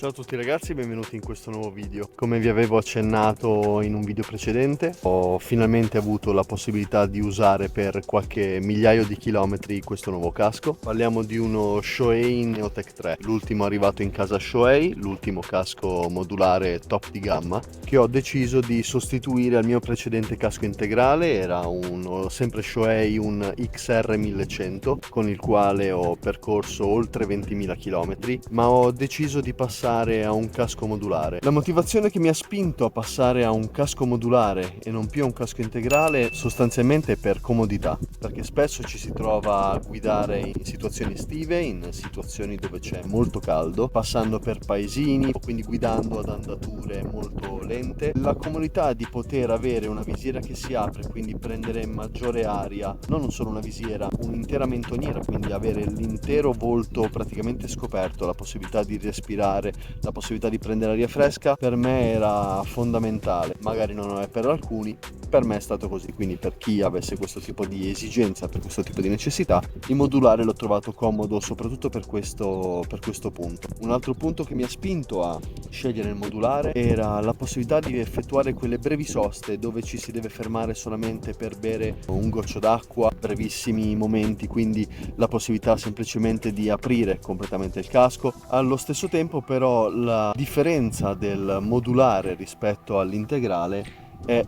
Ciao a tutti ragazzi, benvenuti in questo nuovo video. Come vi avevo accennato in un video precedente, ho finalmente avuto la possibilità di usare per qualche migliaio di chilometri questo nuovo casco. Parliamo di uno Shoei Neotech 3, l'ultimo arrivato in casa Shoei, l'ultimo casco modulare top di gamma, che ho deciso di sostituire al mio precedente casco integrale. Era uno sempre Shoei, un XR 1100, con il quale ho percorso oltre 20.000 km, ma ho deciso di passare a un casco modulare. La motivazione che mi ha spinto a passare a un casco modulare e non più a un casco integrale sostanzialmente è per comodità, perché spesso ci si trova a guidare in situazioni estive, in situazioni dove c'è molto caldo, passando per paesini o quindi guidando ad andature molto lente. La comodità di poter avere una visiera che si apre, quindi prendere maggiore aria, non solo una visiera, un'intera mentoniera, quindi avere l'intero volto praticamente scoperto, la possibilità di respirare, la possibilità di prendere aria fresca, per me era fondamentale. Magari non è per alcuni, per me è stato così. Quindi per chi avesse questo tipo di esigenza, per questo tipo di necessità, il modulare l'ho trovato comodo soprattutto per questo punto. Un altro punto che mi ha spinto a scegliere il modulare era la possibilità di effettuare quelle brevi soste dove ci si deve fermare solamente per bere un goccio d'acqua, brevissimi momenti, quindi la possibilità semplicemente di aprire completamente il casco. Allo stesso tempo però la differenza del modulare rispetto all'integrale è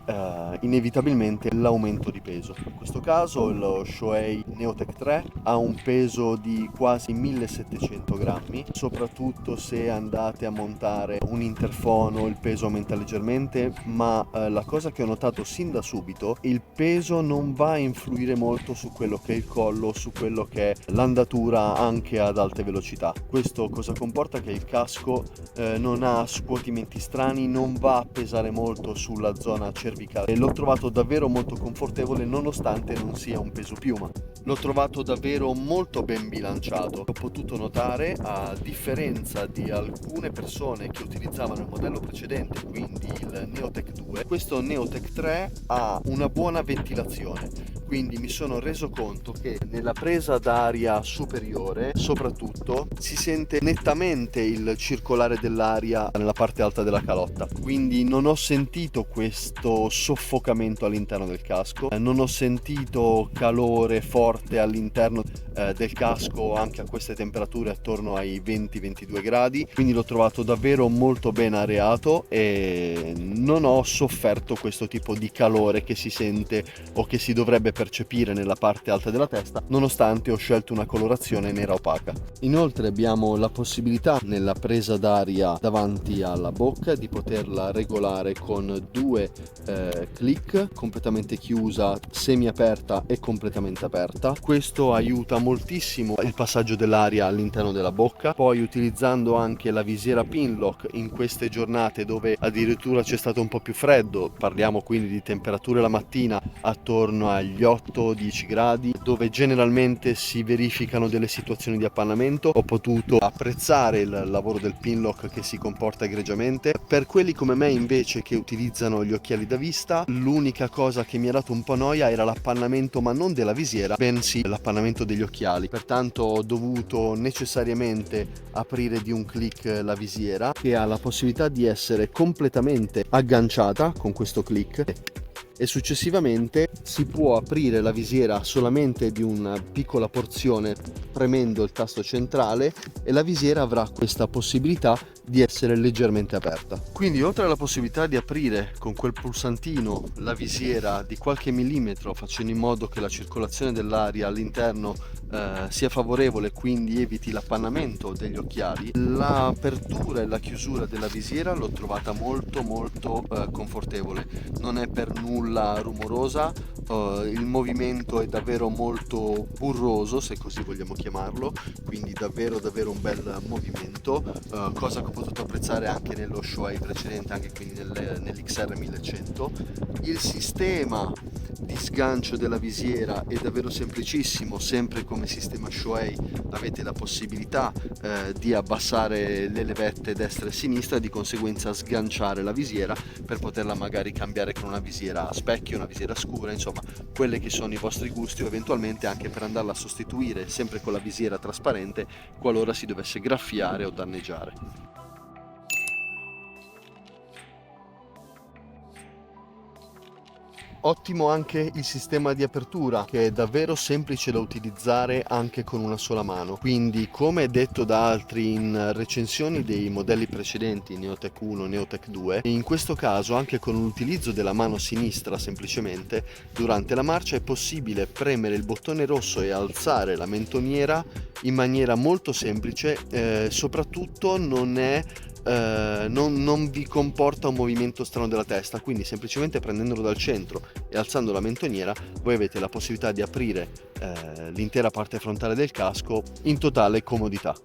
inevitabilmente l'aumento di peso. In questo caso lo Shoei Neotech 3 ha un peso di quasi 1700 grammi, soprattutto se andate a montare un interfono il peso aumenta leggermente, ma la cosa che ho notato sin da subito, il peso non va a influire molto su quello che è il collo, su quello che è l'andatura anche ad alte velocità. Questo cosa comporta? Che il casco non ha scuotimenti strani, non va a pesare molto sulla zona cervicale, e l'ho trovato davvero molto confortevole nonostante non sia un peso piuma. L'ho trovato davvero molto ben bilanciato. Ho potuto notare, a differenza di alcune persone che utilizzavano il modello precedente, quindi il Neotech 2, questo Neotech 3 ha una buona ventilazione. Quindi mi sono reso conto che nella presa d'aria superiore soprattutto si sente nettamente il circolare dell'aria nella parte alta della calotta, quindi non ho sentito questo soffocamento all'interno del casco, non ho sentito calore forte all'interno del casco anche a queste temperature attorno ai 20-22 gradi, quindi l'ho trovato davvero molto ben areato e non ho sofferto questo tipo di calore che si sente o che si dovrebbe percepire nella parte alta della testa, nonostante ho scelto una colorazione nera opaca. Inoltre abbiamo la possibilità nella presa d'aria davanti alla bocca di poterla regolare con due click, completamente chiusa, semi aperta e completamente aperta. Questo aiuta moltissimo il passaggio dell'aria all'interno della bocca. Poi utilizzando anche la visiera Pinlock in queste giornate dove addirittura c'è stato un po' più freddo, parliamo quindi di temperature la mattina attorno agli 8-10 gradi, dove generalmente si verificano delle situazioni di appannamento, ho potuto apprezzare il lavoro del Pinlock che si comporta egregiamente. Per quelli come me invece che utilizzano gli occhiali da vista, l'unica cosa che mi ha dato un po' noia era l'appannamento, ma non della visiera, bensì l'appannamento degli occhiali. Pertanto ho dovuto necessariamente aprire di un click la visiera, che ha la possibilità di essere completamente agganciata con questo click, e successivamente si può aprire la visiera solamente di una piccola porzione premendo il tasto centrale, e la visiera avrà questa possibilità di essere leggermente aperta. Quindi oltre alla possibilità di aprire con quel pulsantino la visiera di qualche millimetro, facendo in modo che la circolazione dell'aria all'interno sia favorevole, quindi eviti l'appannamento degli occhiali, l'apertura e la chiusura della visiera l'ho trovata molto confortevole. Non è per nulla rumorosa, il movimento è davvero molto burroso, se così vogliamo chiamarlo, quindi davvero un bel movimento, cosa che ho potuto apprezzare anche nello Shoei precedente, anche quindi nell'XR 1100. Il sistema di sgancio della visiera è davvero semplicissimo, sempre come sistema Shoei avete la possibilità di abbassare le levette destra e sinistra, di conseguenza sganciare la visiera per poterla magari cambiare con una visiera a specchio, una visiera scura, insomma quelli che sono i vostri gusti, o eventualmente anche per andarla a sostituire sempre con la visiera trasparente qualora si dovesse graffiare o danneggiare. Ottimo anche il sistema di apertura, che è davvero semplice da utilizzare anche con una sola mano. Quindi, come detto da altri in recensioni dei modelli precedenti, Neotech 1, Neotech 2, in questo caso anche con l'utilizzo della mano sinistra semplicemente, durante la marcia è possibile premere il bottone rosso e alzare la mentoniera in maniera molto semplice, soprattutto non vi comporta un movimento strano della testa, quindi semplicemente prendendolo dal centro e alzando la mentoniera voi avete la possibilità di aprire l'intera parte frontale del casco in totale comodità.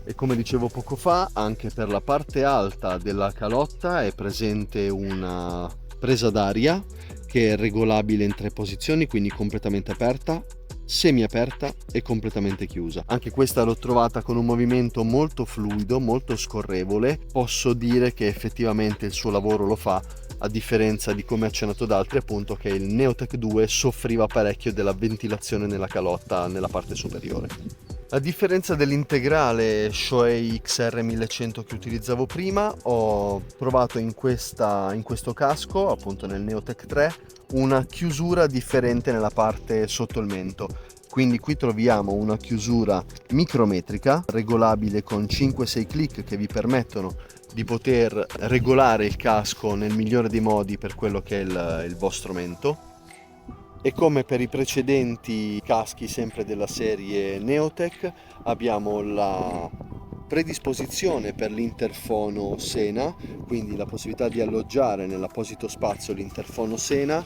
E come dicevo poco fa, anche per la parte alta della calotta è presente una presa d'aria che è regolabile in 3 posizioni, quindi completamente aperta, semi-aperta e completamente chiusa. Anche questa l'ho trovata con un movimento molto fluido, molto scorrevole. Posso dire che effettivamente il suo lavoro lo fa, a differenza di come accennato da altri, appunto, che il Neotech 2 soffriva parecchio della ventilazione nella calotta nella parte superiore. A differenza dell'integrale Shoei XR 1100 che utilizzavo prima, ho trovato in questo casco, appunto nel Neotech 3, una chiusura differente nella parte sotto il mento. Quindi qui troviamo una chiusura micrometrica, regolabile con 5-6 clic che vi permettono di poter regolare il casco nel migliore dei modi per quello che è il vostro mento. E come per i precedenti caschi sempre della serie Neotech, abbiamo la predisposizione per l'interfono Sena, quindi la possibilità di alloggiare nell'apposito spazio l'interfono Sena,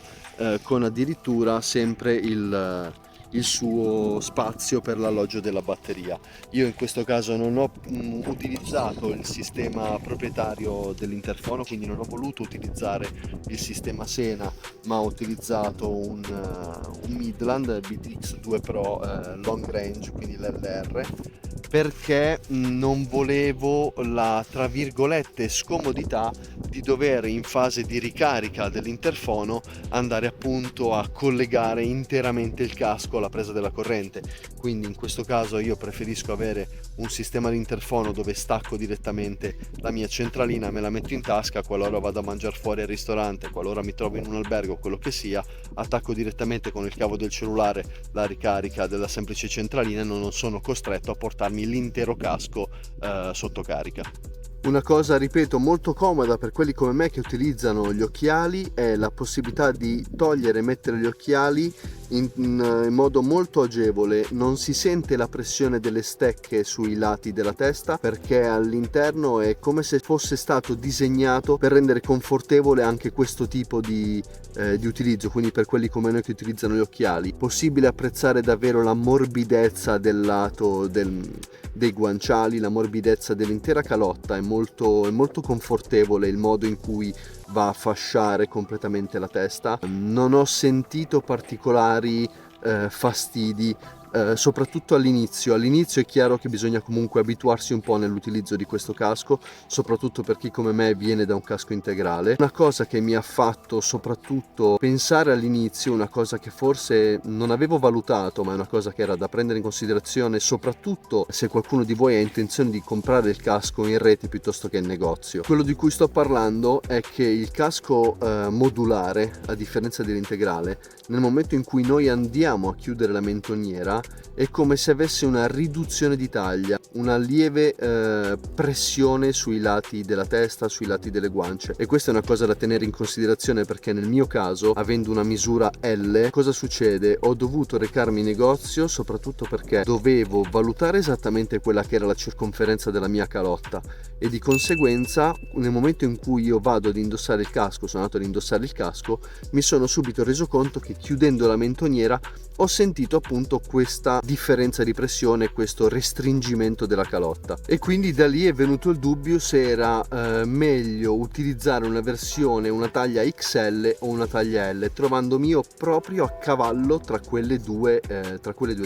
con addirittura sempre il suo spazio per l'alloggio della batteria. Io in questo caso non ho utilizzato il sistema proprietario dell'interfono, quindi non ho voluto utilizzare il sistema Sena, ma ho utilizzato un Midland BTX2 Pro Long Range, quindi l'LR, perché non volevo la, tra virgolette, scomodità di dover in fase di ricarica dell'interfono andare appunto a collegare interamente il casco alla presa della corrente. Quindi in questo caso io preferisco avere un sistema di interfono dove stacco direttamente la mia centralina, me la metto in tasca, qualora vado a mangiare fuori al ristorante, qualora mi trovo in un albergo, quello che sia, attacco direttamente con il cavo del cellulare la ricarica della semplice centralina e non sono costretto a portarmi l'intero casco sotto carica. Una cosa, ripeto, molto comoda per quelli come me che utilizzano gli occhiali è la possibilità di togliere e mettere gli occhiali in modo molto agevole. Non si sente la pressione delle stecche sui lati della testa, perché all'interno è come se fosse stato disegnato per rendere confortevole anche questo tipo di utilizzo. Quindi per quelli come noi che utilizzano gli occhiali, possibile apprezzare davvero la morbidezza del lato dei guanciali, la morbidezza dell'intera calotta. È molto confortevole il modo in cui va a fasciare completamente la testa. Non ho sentito particolari fastidi, soprattutto all'inizio è chiaro che bisogna comunque abituarsi un po' nell'utilizzo di questo casco, soprattutto per chi come me viene da un casco integrale. Una cosa che mi ha fatto soprattutto pensare all'inizio, una cosa che forse non avevo valutato, ma è una cosa che era da prendere in considerazione soprattutto se qualcuno di voi ha intenzione di comprare il casco in rete piuttosto che in negozio. Quello di cui sto parlando è che il casco modulare, a differenza dell'integrale, nel momento in cui noi andiamo a chiudere la mentoniera, è come se avesse una riduzione di taglia, una lieve pressione sui lati della testa, sui lati delle guance, e questa è una cosa da tenere in considerazione, perché nel mio caso, avendo una misura L, cosa succede? Ho dovuto recarmi in negozio soprattutto perché dovevo valutare esattamente quella che era la circonferenza della mia calotta, e di conseguenza nel momento in cui io vado ad indossare il casco, sono andato ad indossare il casco, mi sono subito reso conto che chiudendo la mentoniera ho sentito appunto questa differenza di pressione, questo restringimento della calotta, e quindi da lì è venuto il dubbio se era meglio utilizzare una versione, una taglia XL o una taglia L, trovandomi io proprio a cavallo tra quelle due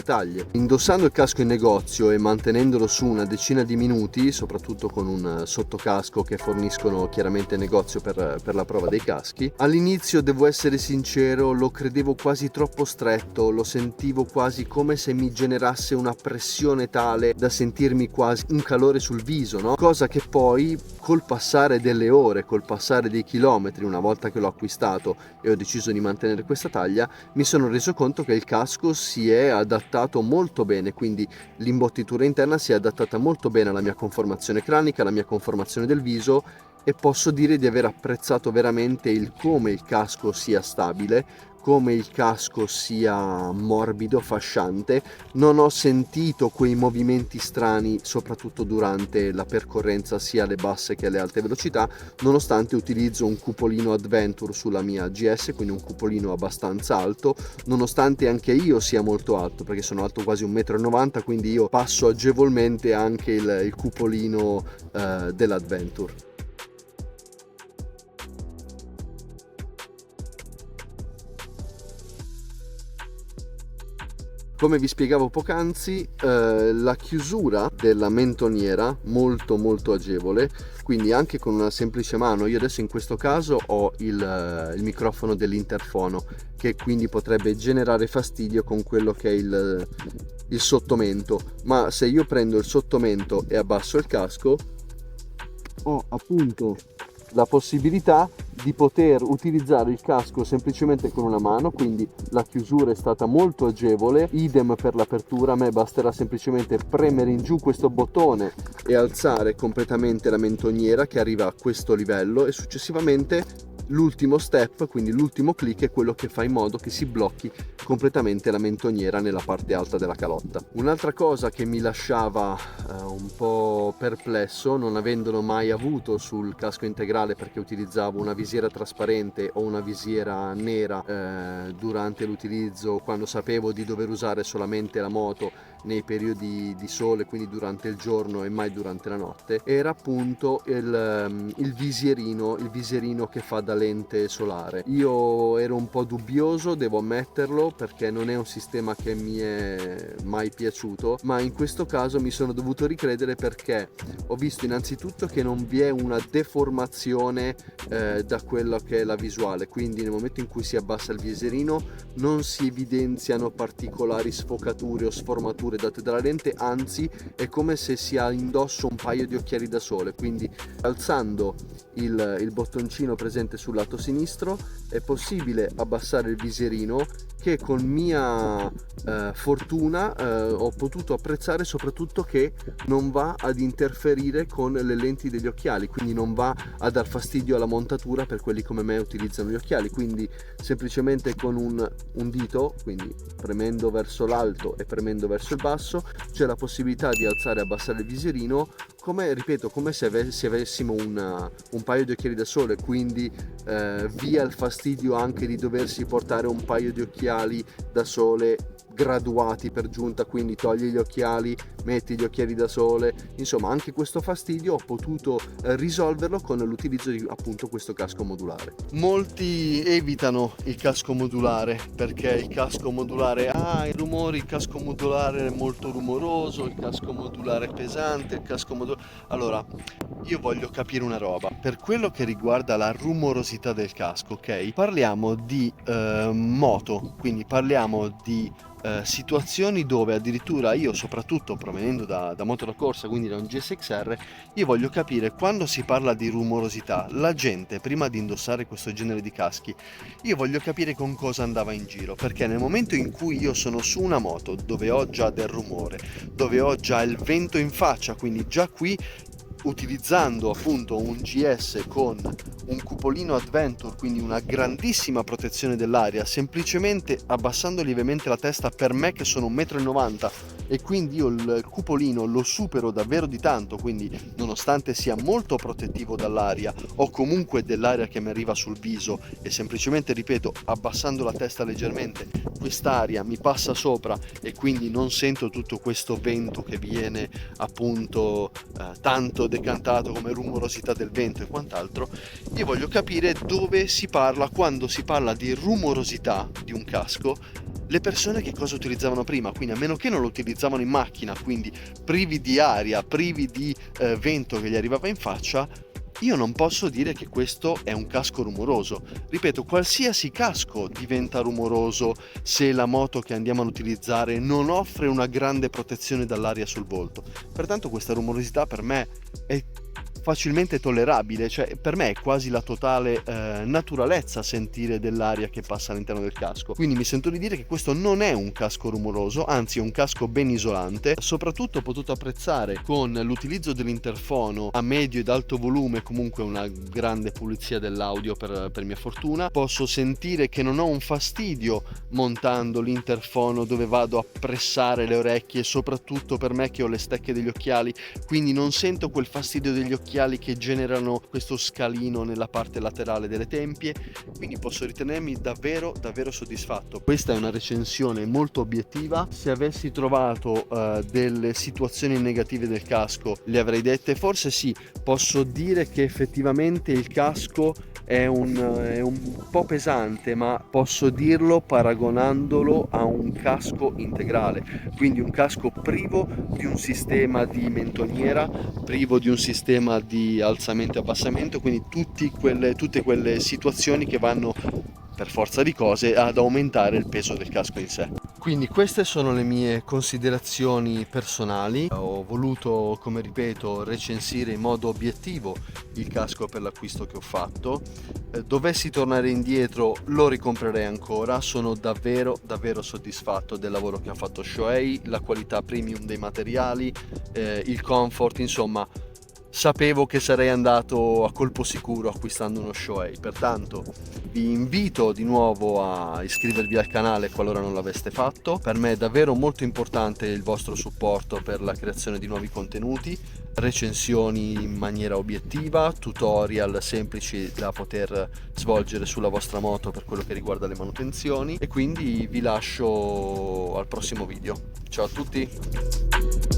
taglie. Indossando il casco in negozio e mantenendolo su una decina di minuti, soprattutto con un sottocasco che forniscono chiaramente in negozio per la prova dei caschi, all'inizio, devo essere sincero, lo credevo quasi troppo stretto, lo sentivo quasi come come se mi generasse una pressione tale da sentirmi quasi un calore sul viso, no? Cosa che poi col passare delle ore, col passare dei chilometri, una volta che l'ho acquistato e ho deciso di mantenere questa taglia, mi sono reso conto che il casco si è adattato molto bene, quindi l'imbottitura interna si è adattata molto bene alla mia conformazione cranica, alla mia conformazione del viso, e posso dire di aver apprezzato veramente il come il casco sia stabile, come il casco sia morbido, fasciante. Non ho sentito quei movimenti strani, soprattutto durante la percorrenza sia alle basse che alle alte velocità, nonostante utilizzo un cupolino Adventure sulla mia GS, quindi un cupolino abbastanza alto, nonostante anche io sia molto alto, perché sono alto quasi 1,90 m, quindi io passo agevolmente anche il cupolino dell'Adventure. Come vi spiegavo poc'anzi, la chiusura della mentoniera molto agevole, quindi anche con una semplice mano. Io adesso in questo caso ho il microfono dell'interfono, che quindi potrebbe generare fastidio con quello che è il sottomento, ma se io prendo il sottomento e abbasso il casco, ho appunto la possibilità di poter utilizzare il casco semplicemente con una mano, quindi la chiusura è stata molto agevole. Idem per l'apertura, a me basterà semplicemente premere in giù questo bottone e alzare completamente la mentoniera, che arriva a questo livello, e successivamente l'ultimo step, quindi l'ultimo clic, è quello che fa in modo che si blocchi completamente la mentoniera nella parte alta della calotta. Un'altra cosa che mi lasciava un po' perplesso, non avendolo mai avuto sul casco integrale, perché utilizzavo una visiera trasparente o una visiera nera durante l'utilizzo, quando sapevo di dover usare solamente la moto nei periodi di sole, quindi durante il giorno e mai durante la notte, era appunto il visierino che fa da lente solare. Io ero un po' dubbioso, devo ammetterlo, perché non è un sistema che mi è mai piaciuto, ma in questo caso mi sono dovuto ricredere, perché ho visto innanzitutto che non vi è una deformazione da quella che è la visuale, quindi nel momento in cui si abbassa il visierino non si evidenziano particolari sfocature o sformature date dalla lente, anzi è come se si ha indosso un paio di occhiali da sole. Quindi alzando il bottoncino presente sul lato sinistro è possibile abbassare il visierino, che con mia fortuna ho potuto apprezzare, soprattutto che non va ad interferire con le lenti degli occhiali, quindi non va a dar fastidio alla montatura per quelli come me utilizzano gli occhiali. Quindi semplicemente con un dito, quindi premendo verso l'alto e premendo verso il basso, c'è la possibilità di alzare e abbassare il visierino, come ripeto, come se avessimo un paio di occhiali da sole, quindi via il fastidio anche di doversi portare un paio di occhiali da sole graduati per giunta, quindi togli gli occhiali, metti gli occhiali da sole, insomma anche questo fastidio ho potuto risolverlo con l'utilizzo di appunto questo casco modulare. Molti evitano il casco modulare perché il casco modulare ha i rumori, il casco modulare è molto rumoroso, il casco modulare è pesante, il casco modulare... Allora, io voglio capire una roba. Per quello che riguarda la rumorosità del casco, ok? Parliamo di moto, quindi parliamo di situazioni dove addirittura io, soprattutto provenendo da moto da corsa, quindi da un GSXR, io voglio capire, quando si parla di rumorosità, la gente prima di indossare questo genere di caschi, io voglio capire con cosa andava in giro, perché nel momento in cui io sono su una moto dove ho già del rumore, dove ho già il vento in faccia, quindi già qui, utilizzando appunto un GS con un cupolino Adventure, quindi una grandissima protezione dell'aria, semplicemente abbassando lievemente la testa, per me che sono 1,90 m e quindi io il cupolino lo supero davvero di tanto, quindi nonostante sia molto protettivo dall'aria, ho comunque dell'aria che mi arriva sul viso e semplicemente, ripeto, abbassando la testa leggermente, quest'aria mi passa sopra e quindi non sento tutto questo vento che viene appunto tanto decantato come rumorosità del vento e quant'altro. Io voglio capire dove si parla, quando si parla di rumorosità di un casco, le persone che cosa utilizzavano prima, quindi a meno che non lo utilizzavano in macchina, quindi privi di aria, privi di vento che gli arrivava in faccia, io non posso dire che questo è un casco rumoroso. Ripeto, qualsiasi casco diventa rumoroso se la moto che andiamo ad utilizzare non offre una grande protezione dall'aria sul volto. Pertanto questa rumorosità per me è facilmente tollerabile, cioè per me è quasi la totale naturalezza sentire dell'aria che passa all'interno del casco. Quindi mi sento di dire che questo non è un casco rumoroso, anzi è un casco ben isolante. Soprattutto ho potuto apprezzare con l'utilizzo dell'interfono a medio ed alto volume comunque una grande pulizia dell'audio per mia fortuna. Posso sentire che non ho un fastidio montando l'interfono dove vado a pressare le orecchie, soprattutto per me che ho le stecche degli occhiali, quindi non sento quel fastidio degli occhiali che generano questo scalino nella parte laterale delle tempie, quindi posso ritenermi davvero soddisfatto. Questa è una recensione molto obiettiva. Se avessi trovato delle situazioni negative del casco le avrei dette, forse sì, posso dire che effettivamente il casco è un po' pesante, ma posso dirlo paragonandolo a un casco integrale, quindi un casco privo di un sistema di mentoniera, privo di un sistema di alzamento e abbassamento, quindi tutte quelle situazioni che vanno per forza di cose ad aumentare il peso del casco in sé. Quindi queste sono le mie considerazioni personali. Ho voluto, come ripeto, recensire in modo obiettivo il casco per l'acquisto che ho fatto. Dovessi tornare indietro lo ricomprerei ancora. Sono davvero soddisfatto del lavoro che ha fatto Shoei, la qualità premium dei materiali, il comfort, insomma. Sapevo che sarei andato a colpo sicuro acquistando uno Shoei, pertanto vi invito di nuovo a iscrivervi al canale qualora non l'aveste fatto. Per me è davvero molto importante il vostro supporto per la creazione di nuovi contenuti, recensioni in maniera obiettiva, tutorial semplici da poter svolgere sulla vostra moto per quello che riguarda le manutenzioni, e quindi vi lascio al prossimo video. Ciao a tutti!